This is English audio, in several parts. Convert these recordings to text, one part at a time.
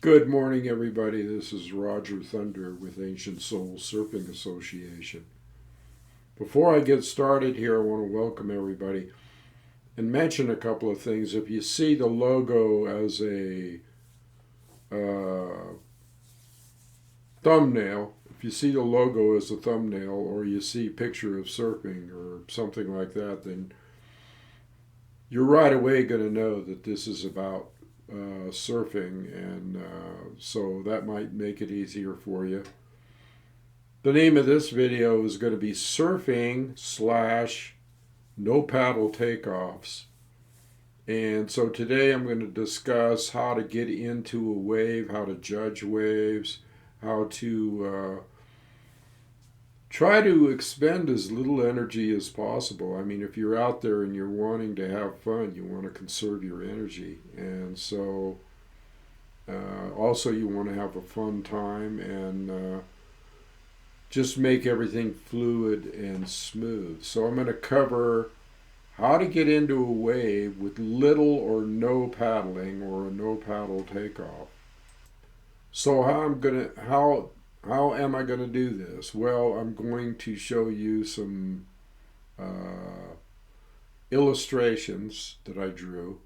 Good morning, everybody. This is Roger Thunder with Ancient Soul Surfing Association. Before I get started here, I want to welcome everybody and mention a couple of things. If you see the logo as a thumbnail, if you see the logo as a thumbnail, or you see a picture of surfing or something like that, then you're right away going to know that this is about surfing, and so that might make it easier for you. The name of this video is going to be surfing / no paddle takeoffs. And so today I'm going to discuss how to get into a wave, how to judge waves, how to try to expend as little energy as possible. I mean, if you're out there and you're wanting to have fun, you want to conserve your energy. And so also you want to have a fun time and just make everything fluid and smooth. So I'm going to cover how to get into a wave with little or no paddling or a no paddle takeoff. So how am I going to do this? Well, I'm going to show you some illustrations that I drew.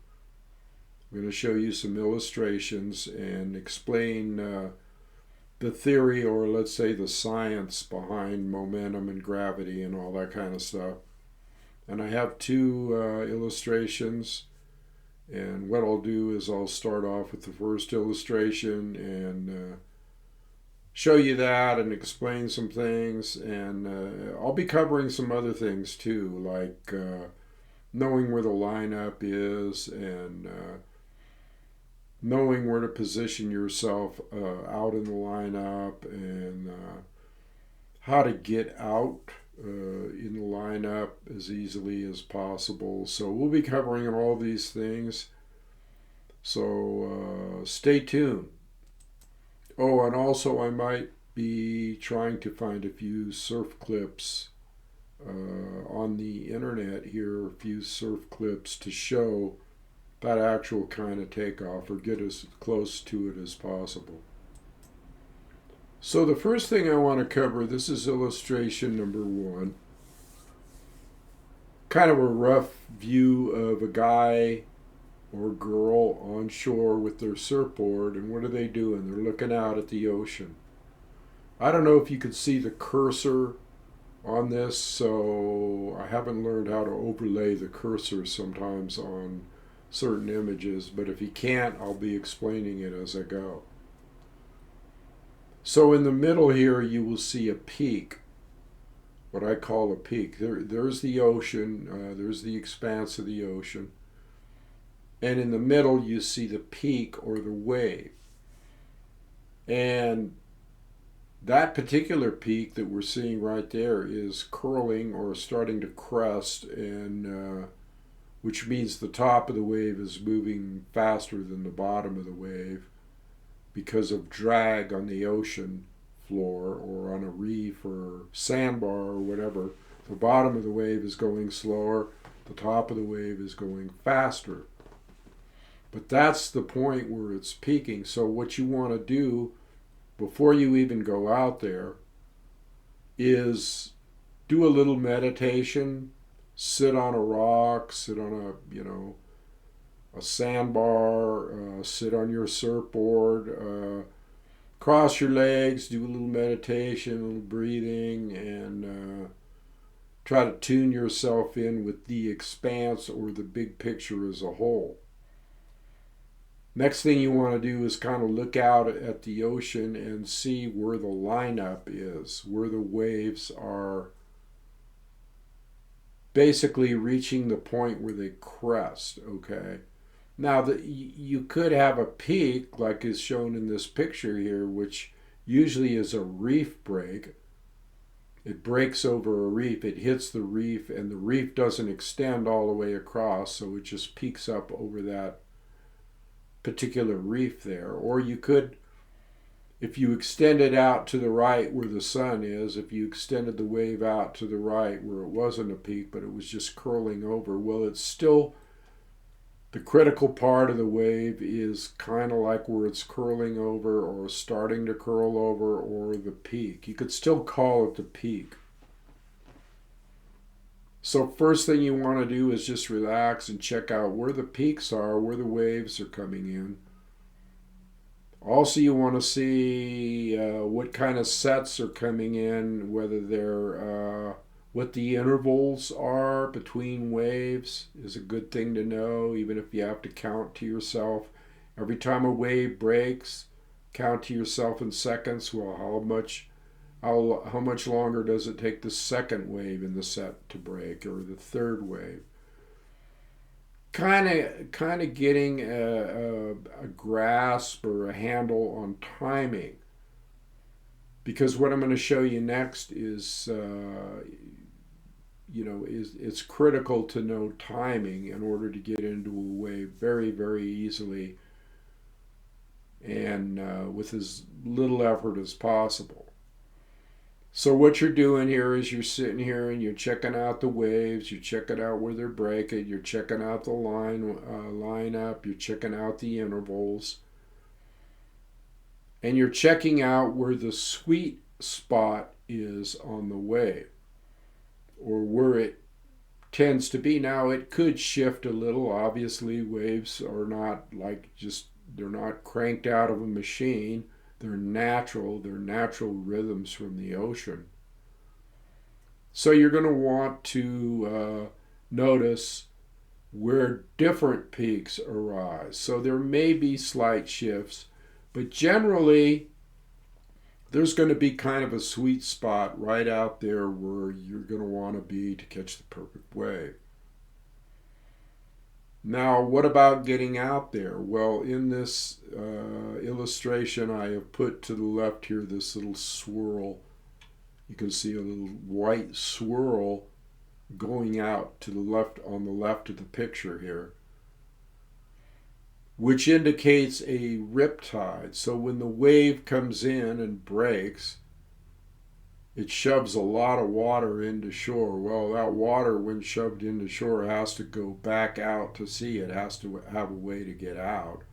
I'm going to show you some illustrations and explain the theory, or let's say the science behind momentum and gravity and all that kind of stuff. And I have two illustrations, and what I'll do is I'll start off with the first illustration and show you that and explain some things, and I'll be covering some other things too, like knowing where the lineup is and knowing where to position yourself out in the lineup, and how to get out in the lineup as easily as possible. So we'll be covering all these things, so stay tuned. Oh, and also I might be trying to find a few surf clips on the internet here, a few surf clips to show that actual kind of takeoff, or get as close to it as possible. So the first thing I want to cover, this is illustration number 1. Kind of a rough view of a guy or girl on shore with their surfboard, and what are they doing? They're looking out at the ocean. I don't know if you can see the cursor on this, so I haven't learned how to overlay the cursor sometimes on certain images, but if you can't, I'll be explaining it as I go. So in the middle here you will see a peak, what I call a peak. There's the ocean, there's the expanse of the ocean, and in the middle you see the peak or the wave. And that particular peak that we're seeing right there is curling or starting to crest, and which means the top of the wave is moving faster than the bottom of the wave because of drag on the ocean floor or on a reef or sandbar or whatever. The bottom of the wave is going slower, the top of the wave is going faster. But that's the point where it's peaking. So what you want to do before you even go out there is do a little meditation. Sit on a rock, sit on a sandbar, sit on your surfboard, cross your legs, do a little meditation, a little breathing, and try to tune yourself in with the expanse or the big picture as a whole. Next thing you want to do is kind of look out at the ocean and see where the lineup is, where the waves are basically reaching the point where they crest, okay? Now, you could have a peak, like is shown in this picture here, which usually is a reef break. It breaks over a reef, it hits the reef, and the reef doesn't extend all the way across, so it just peaks up over that particular reef there. Or you could, if you extend it out to the right where the sun is, if you extended the wave out to the right where it wasn't a peak but it was just curling over, well, it's still The critical part of the wave is kind of like where it's curling over or starting to curl over, or the peak. You could still call it the peak. So first thing you want to do is just relax and check out where the peaks are, where the waves are coming in. Also, you want to see what kind of sets are coming in, whether they're what the intervals are between waves is a good thing to know, even if you have to count to yourself. Every time a wave breaks, count to yourself in seconds. Well, how much longer does it take the second wave in the set to break, or the third wave? Kind of getting a grasp or a handle on timing, because what I'm going to show you next is it's critical to know timing in order to get into a wave very, very easily and with as little effort as possible. So what you're doing here is you're sitting here and you're checking out the waves, you're checking out where they're breaking, you're checking out the line up, you're checking out the intervals, and you're checking out where the sweet spot is on the wave, or where it tends to be. Now it could shift a little. Obviously, waves are not they're not cranked out of a machine. They're natural rhythms from the ocean. So you're going to want to notice where different peaks arise. So there may be slight shifts, but generally there's going to be kind of a sweet spot right out there where you're going to want to be to catch the perfect wave. Now, what about getting out there? Well, in this illustration, I have put to the left here this little swirl. You can see a little white swirl going out to the left, on the left of the picture here, which indicates a riptide. So when the wave comes in and breaks, it shoves a lot of water into shore. Well, that water, when shoved into shore, has to go back out to sea. It has to have a way to get out.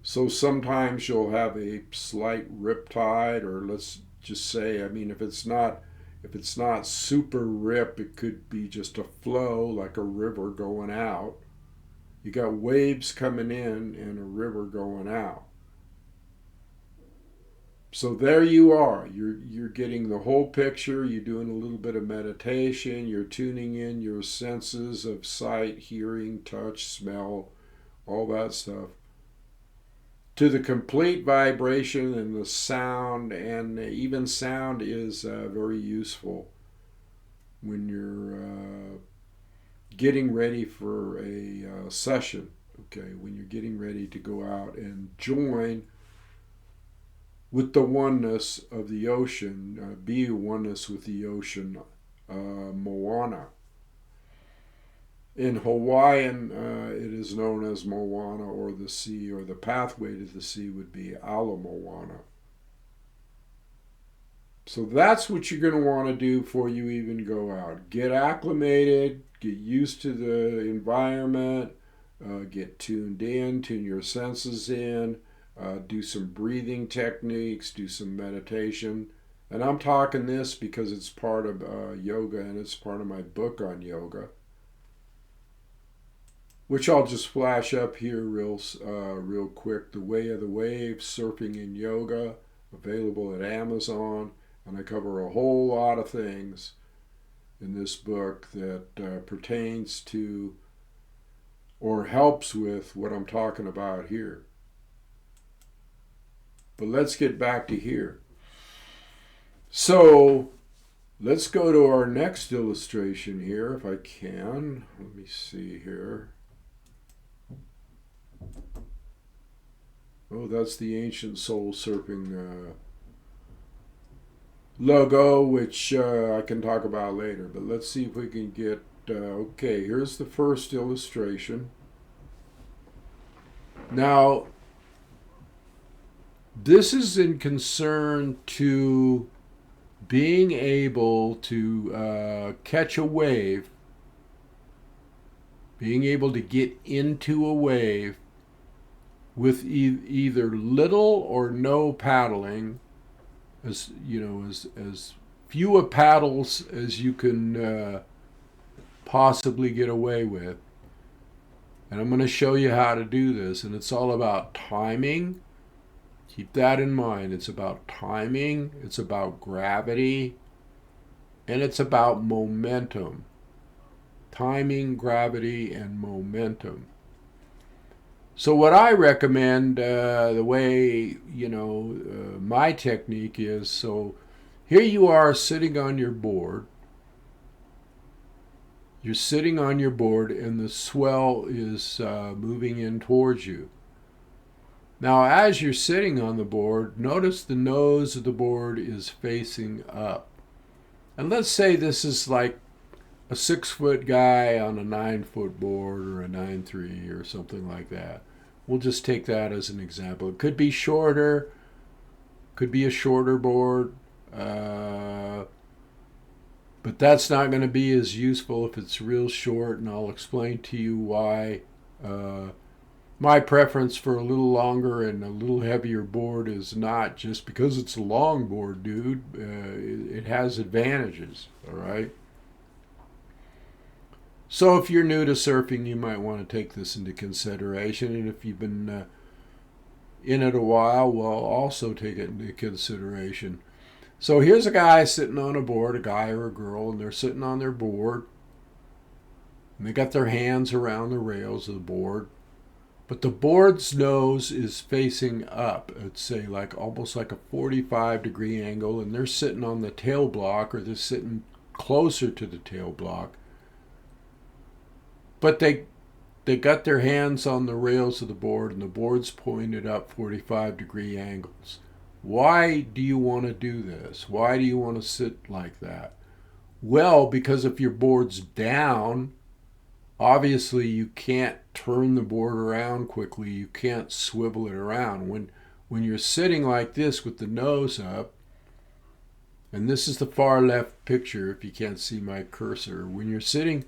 So sometimes you'll have a slight riptide, or let's just say, if it's not super rip, it could be just a flow, like a river going out. You got waves coming in and a river going out. So there you are. You're getting the whole picture. You're doing a little bit of meditation. You're tuning in your senses of sight, hearing, touch, smell, all that stuff, to the complete vibration and the sound. And even sound is very useful when you're getting ready for a session. Okay, when you're getting ready to go out and join with the oneness of the ocean, be a oneness with the ocean, Moana. In Hawaiian, it is known as Moana, or the sea, or the pathway to the sea would be Ala Moana. So that's what you're going to want to do before you even go out. Get acclimated, get used to the environment, get tuned in, tune your senses in, do some breathing techniques, do some meditation. And I'm talking this because it's part of yoga, and it's part of my book on yoga, which I'll just flash up here real quick. The Way of the Wave, Surfing in Yoga, available at Amazon. And I cover a whole lot of things in this book that pertains to or helps with what I'm talking about here. But let's get back to here. So let's go to our next illustration here, if I can. Let me see here. Oh, that's the Ancient Soul Surfing logo, which I can talk about later. But let's see if we can get... okay, here's the first illustration. Now, this is in concern to being able to catch a wave being able to get into a wave with either little or no paddling, as you know, as few paddles as you can possibly get away with. And I'm going to show you how to do this. And it's all about timing. Keep that in mind. It's about timing, it's about gravity, and it's about momentum. Timing, gravity, and momentum. So what I recommend, the way, my technique is, so here you are sitting on your board. You're sitting on your board and the swell is moving in towards you. Now, as you're sitting on the board, notice the nose of the board is facing up. And let's say this is like a 6-foot guy on a 9-foot board or a 9.3 or something like that. We'll just take that as an example. It could be shorter, could be a shorter board, but that's not going to be as useful if it's real short, and I'll explain to you why. My preference for a little longer and a little heavier board is not just because it's a long board, dude. It has advantages, all right? So if you're new to surfing, you might want to take this into consideration. And if you've been in it a while, well, also take it into consideration. So here's a guy sitting on a board, a guy or a girl, and they're sitting on their board. And they got their hands around the rails of the board. But the board's nose is facing up. It's say like almost like a 45-degree angle, and they're sitting on the tail block, or they're sitting closer to the tail block. But they got their hands on the rails of the board, and the board's pointed up 45-degree angles. Why do you want to do this? Why do you want to sit like that? Well, because if your board's down, obviously you can't turn the board around quickly. You can't swivel it around. When you're sitting like this with the nose up, and this is the far left picture if you can't see my cursor. When you're sitting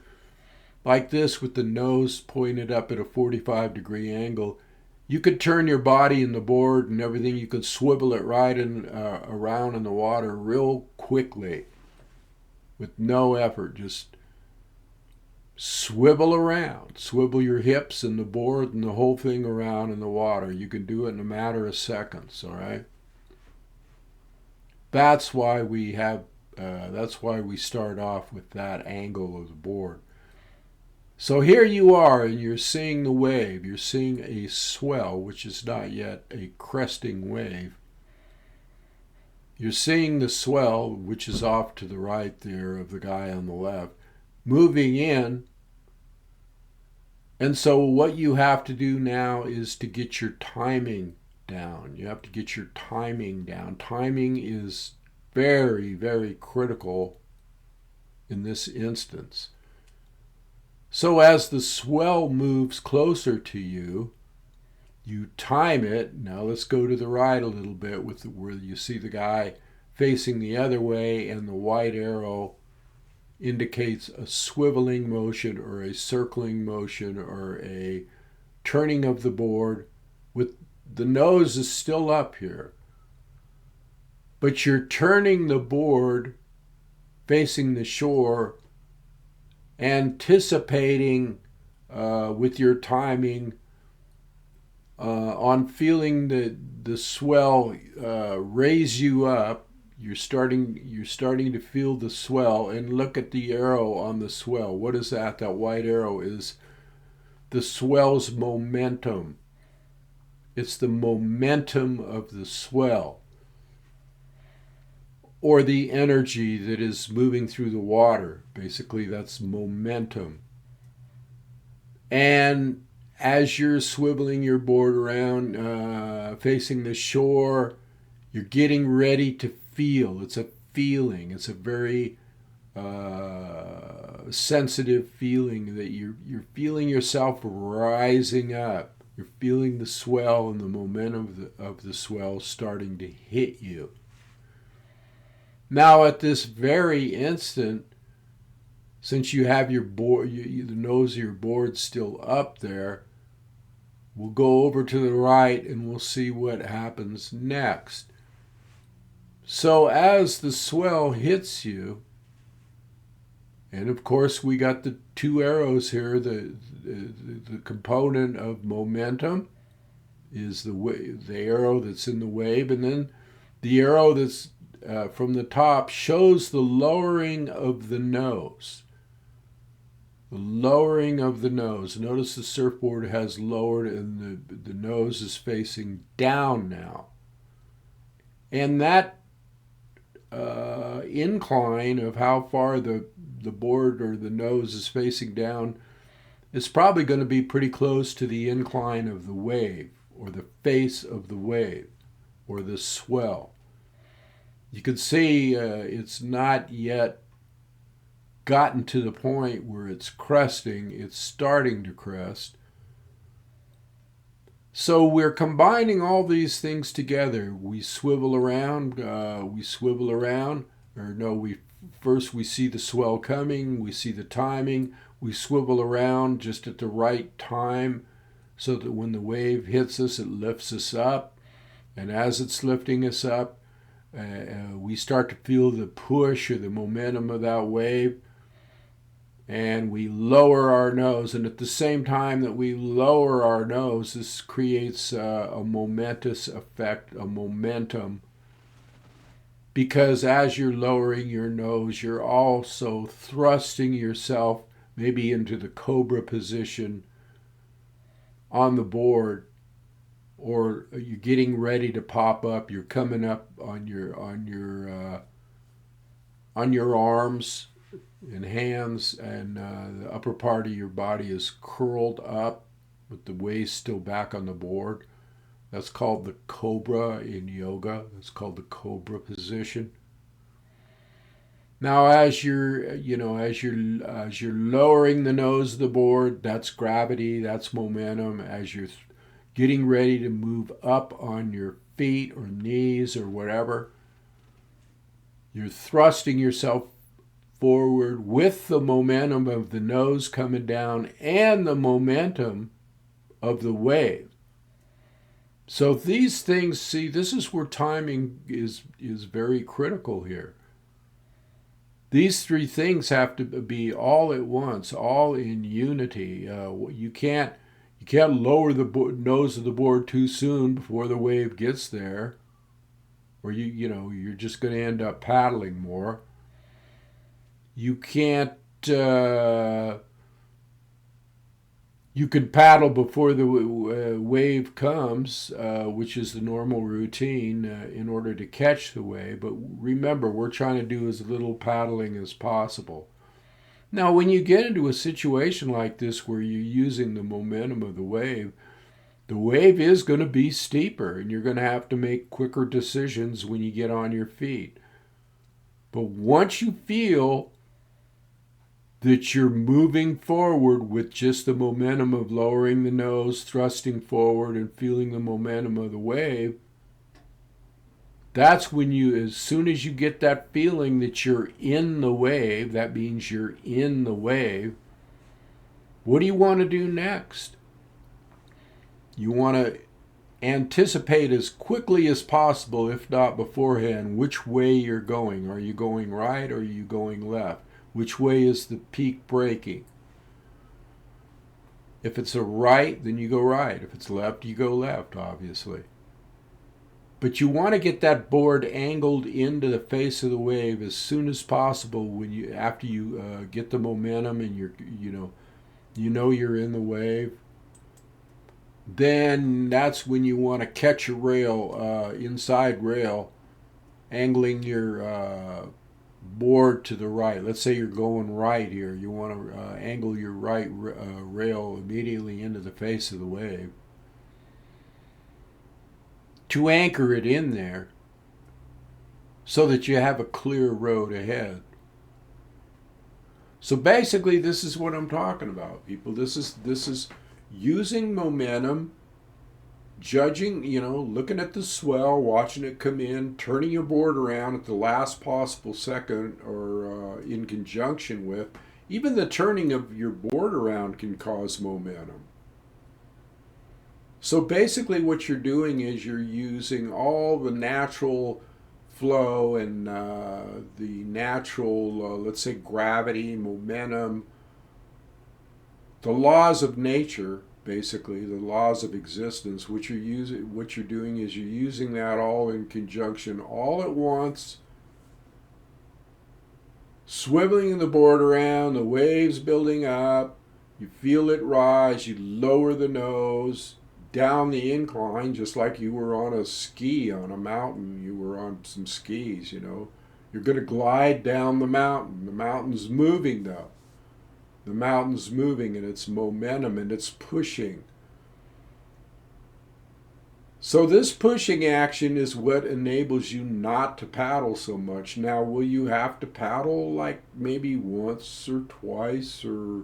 like this with the nose pointed up at a 45-degree angle, you could turn your body and the board and everything. You could swivel it right around in the water real quickly with no effort. Just swivel around. Swivel your hips and the board and the whole thing around in the water. You can do it in a matter of seconds, all right? That's why we start off with that angle of the board. So here you are, and you're seeing the wave. You're seeing a swell, which is not yet a cresting wave. You're seeing the swell, which is off to the right there of the guy on the left, moving in. And so what you have to do now is to get your timing down. You have to get your timing down. Timing is very, very critical in this instance. So as the swell moves closer to you, you time it. Now let's go to the right a little bit with where you see the guy facing the other way, and the white arrow indicates a swiveling motion or a circling motion or a turning of the board. With the nose is still up here, but you're turning the board facing the shore, anticipating with your timing on feeling the swell raise you up. You're starting to feel the swell, and look at the arrow on the swell. What is that? That white arrow is the swell's momentum. It's the momentum of the swell, or the energy that is moving through the water. Basically, that's momentum. And as you're swiveling your board around, facing the shore, you're getting ready to feel. It's a feeling. It's a very sensitive feeling that you're feeling yourself rising up. You're feeling the swell and the momentum of the swell starting to hit you. Now, at this very instant, since you have your board, the nose of your board still up there, we'll go over to the right and we'll see what happens next. So as the swell hits you, and of course we got the two arrows here, the component of momentum is the arrow that's in the wave, and then the arrow that's from the top shows the lowering of the nose. The lowering of the nose. Notice the surfboard has lowered and the nose is facing down now. And that incline of how far the board or the nose is facing down is probably going to be pretty close to the incline of the wave or the face of the wave or the swell. You can see it's not yet gotten to the point where it's cresting. It's starting to crest. So we're combining all these things together. We swivel around, first we see the swell coming, we see the timing, we swivel around just at the right time so that when the wave hits us, it lifts us up. And as it's lifting us up, we start to feel the push or the momentum of that wave, and we lower our nose. And at the same time that we lower our nose, this creates a momentous effect, a momentum, because as you're lowering your nose, you're also thrusting yourself maybe into the cobra position on the board, or you're getting ready to pop up. You're coming up on your arms and hands, and the upper part of your body is curled up with the waist still back on the board. That's called the cobra in yoga. That's called the cobra position. Now, as you're lowering the nose of the board, that's gravity, that's momentum. As you're getting ready to move up on your feet or knees or whatever, you're thrusting yourself forward with the momentum of the nose coming down and the momentum of the wave. So these things, see, this is where timing is very critical here. These three things have to be all at once, all in unity. You can't lower the nose of the board too soon before the wave gets there, or you're just going to end up paddling more. You can't. You can paddle before the wave comes, which is the normal routine in order to catch the wave. But remember, we're trying to do as little paddling as possible. Now, when you get into a situation like this where you're using the momentum of the wave is going to be steeper, and you're going to have to make quicker decisions when you get on your feet. But once you feel that you're moving forward with just the momentum of lowering the nose, thrusting forward, and feeling the momentum of the wave, that's when as soon as you get that feeling that you're in the wave, that means you're in the wave, what do you want to do next? You want to anticipate as quickly as possible, if not beforehand, which way you're going. Are you going right or are you going left? Which way is the peak breaking? If it's a right, then you go right. If it's left, you go left, obviously. But you want to get that board angled into the face of the wave as soon as possible after you get the momentum and you're in the wave. Then that's when you want to catch a rail, inside rail, angling your board to the right. Let's say you're going right here. You want to angle your right rail immediately into the face of the wave to anchor it in there so that you have a clear road ahead. So basically, this is what I'm talking about, people. This is using momentum, judging, looking at the swell, watching it come in, turning your board around at the last possible second, or in conjunction with, Even the turning of your board around can cause momentum. So basically, what you're doing is you're using all the natural flow and the natural, let's say, gravity, momentum, the laws of nature, basically the laws of existence. What you're doing is you're using that all in conjunction, all at once, swiveling the board around, the waves building up. You feel it rise. You lower the nose down the incline, just like you were on a ski on a mountain. You were on some skis, you know. You're going to glide down the mountain. The mountain's moving, though. The mountain's moving, and it's momentum, and it's pushing. So this pushing action is what enables you not to paddle so much. Now, will you have to paddle like maybe once or twice or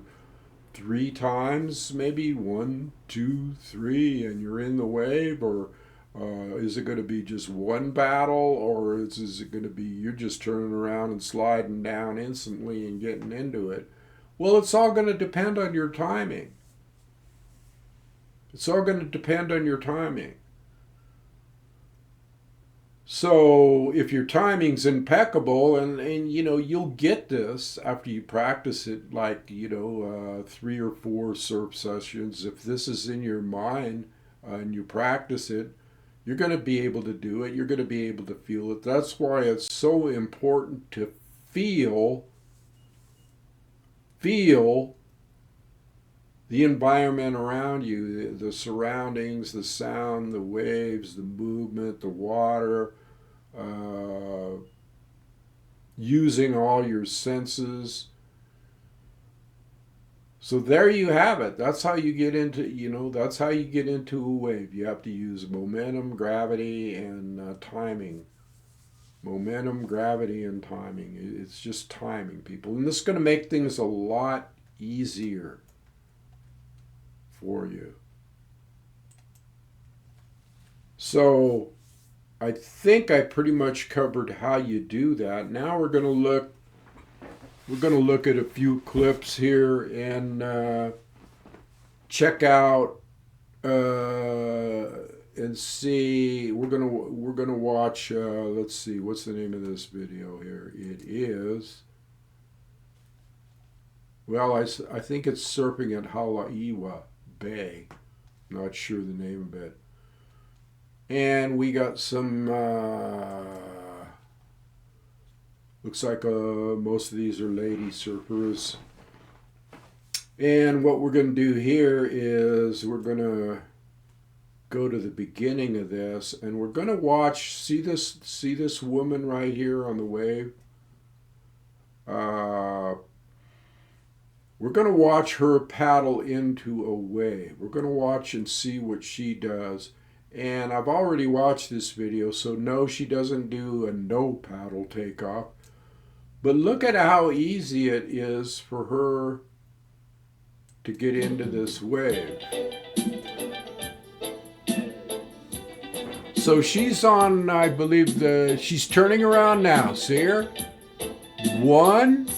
3 times, maybe 1, 2, 3, and you're in the wave? Or is it going to be just one battle, or is it going to be you're just turning around and sliding down instantly and getting into it? Well, it's all going to depend on your timing. It's all going to depend on your timing. So if your timing's impeccable, and you know, you'll get this after you practice it, like, 3 or 4 surf sessions. If this is in your mind and you practice it, you're going to be able to do it. You're going to be able to feel it. That's why it's so important to feel the environment around you, the surroundings, the sound, the waves, the movement, the water, using all your senses. So there you have it. That's how you get into, that's how you get into a wave. You have to use momentum, gravity, and timing. Momentum, gravity, and timing. It's just timing, people. And this is going to make things a lot easier for you. So I think I pretty much covered how you do that. Now we're going to look at a few clips here and check out and see. We're gonna watch. Let's see, what's the name of this video here? It is. Well, I think it's surfing at Halaiwa Bay. Not sure the name of it. And we got some. Looks like most of these are lady surfers. And what we're going to do here is we're going to go to the beginning of this, and we're going to watch. See this woman right here on the wave. We're going to watch her paddle into a wave. We're going to watch and see what she does. And I've already watched this video, so no, she doesn't do a no paddle takeoff. But look at how easy it is for her to get into this wave. So she's on, I believe, she's turning around now. See her? 1,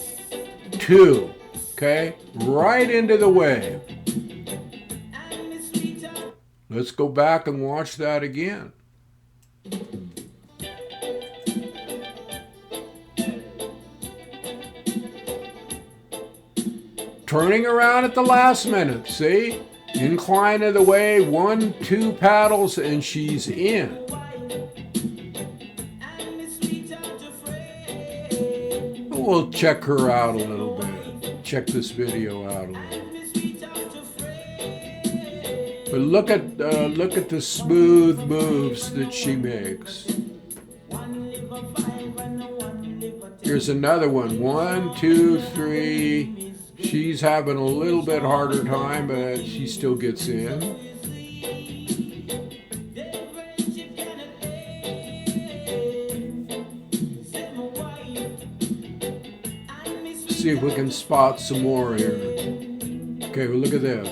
2. Okay? Right into the wave. Let's go back and watch that again. Turning around at the last minute, see? Incline of the wave, 1, 2 paddles, and she's in. We'll check her out a little bit. Check this video out a little. But look at the smooth moves that she makes. Here's another one. 1, 2, 3. She's having a little bit harder time, but she still gets in. See if we can spot some more here. Okay, well, look at this.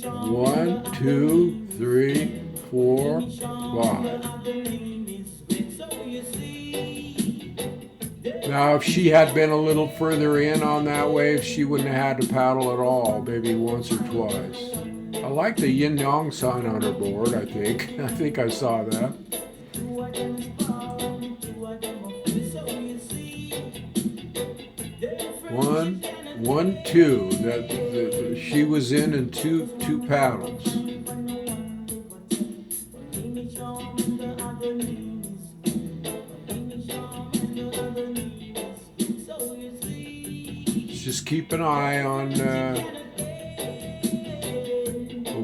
1, 2, 3, 4, 5. Now, if she had been a little further in on that wave, she wouldn't have had to paddle at all, maybe once or twice. I like the yin yang sign on her board, I think. I think I saw that. One, two. She was in two paddles. Just keep an eye on.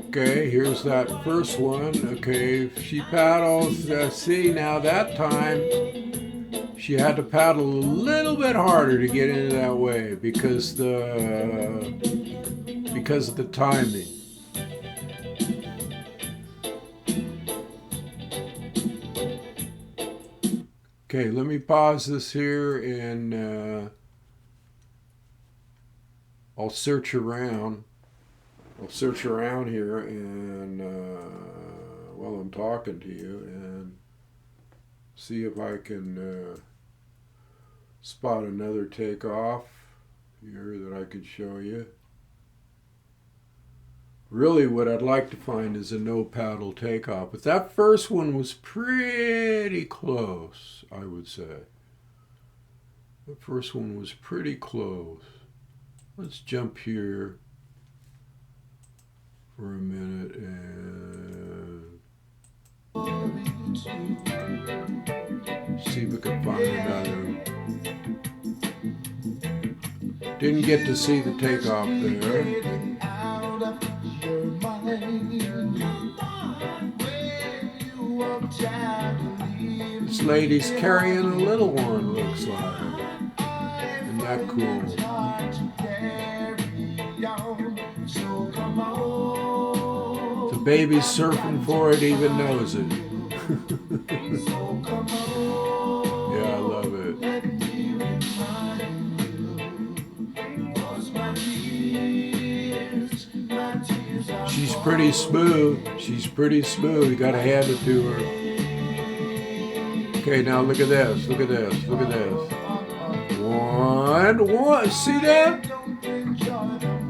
Okay, here's that first one. Okay, she paddles. See, now that time she had to paddle a little bit harder to get into that wave because of the timing. Okay, let me pause this here and I'll search around. I'll search around here and while I'm talking to you and see if I can spot another takeoff here that I could show you. Really what I'd like to find is a no paddle takeoff, but that first one was pretty close, I would say. The first one was pretty close. Let's jump here for a minute and see if we can find another. Didn't get to see the takeoff there. This lady's carrying a little one, looks like. Isn't that cool? The baby's surfing for it, even knows it. Yeah, I love it. She's pretty smooth. She's pretty smooth. You gotta hand it to her. Okay, now look at this. Look at this. Look at this. One. See that?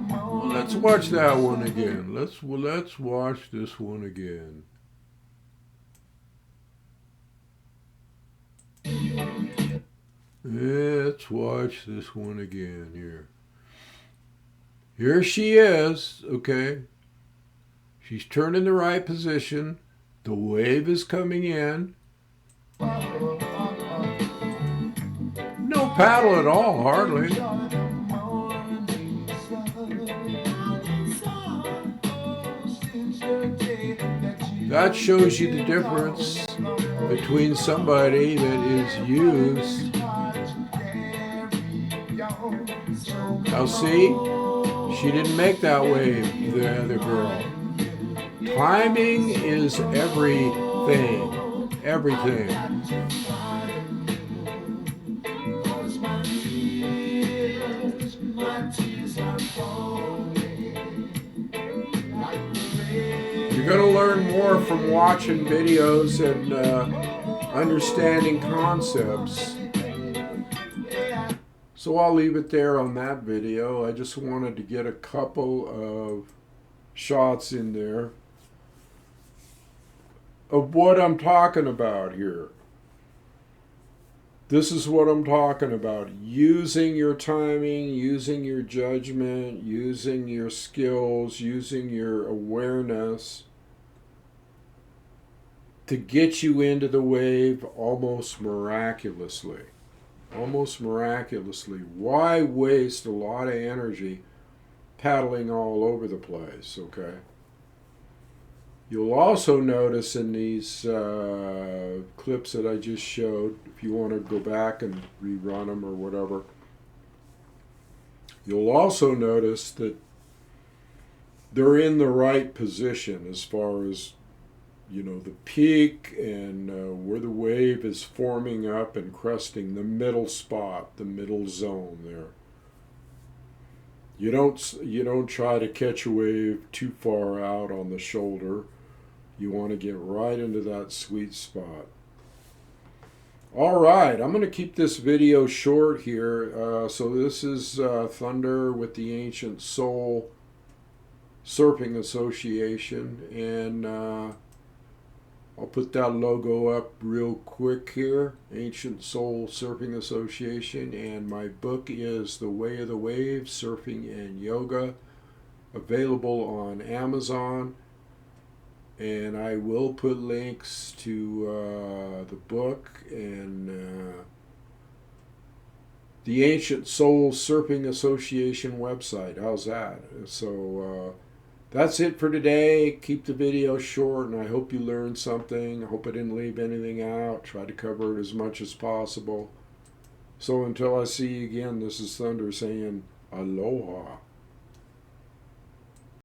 Well, let's watch that one again. Let's watch this one again. Let's watch this one again here. Here she is, okay. She's turned in the right position. The wave is coming in. No paddle at all, hardly. That shows you the difference between somebody that is used. Now see, she didn't make that wave, the other girl. Timing is everything. Everything. You're going to learn more from watching videos and understanding concepts. So I'll leave it there on that video. I just wanted to get a couple of shots in there of what I'm talking about here. This is what I'm talking about. Using your timing, using your judgment, using your skills, using your awareness to get you into the wave almost miraculously. Almost miraculously. Why waste a lot of energy paddling all over the place, okay? You'll also notice in these clips that I just showed, if you want to go back and rerun them or whatever, you'll also notice that they're in the right position as far as, you know, the peak and where the wave is forming up and cresting, the middle spot, the middle zone there. You don't try to catch a wave too far out on the shoulder. You want to get right into that sweet spot. All right, I'm going to keep this video short here. So this is Thunder with the Ancient Soul Surfing Association, and I'll put that logo up real quick here. Ancient Soul Surfing Association, and my book is The Way of the Waves, Surfing and Yoga, available on Amazon. And I will put links to the book and the Ancient Soul Surfing Association website. How's that? So that's it for today. Keep the video short, and I hope you learned something. I hope I didn't leave anything out. Try to cover it as much as possible. So until I see you again, this is Thunder saying aloha.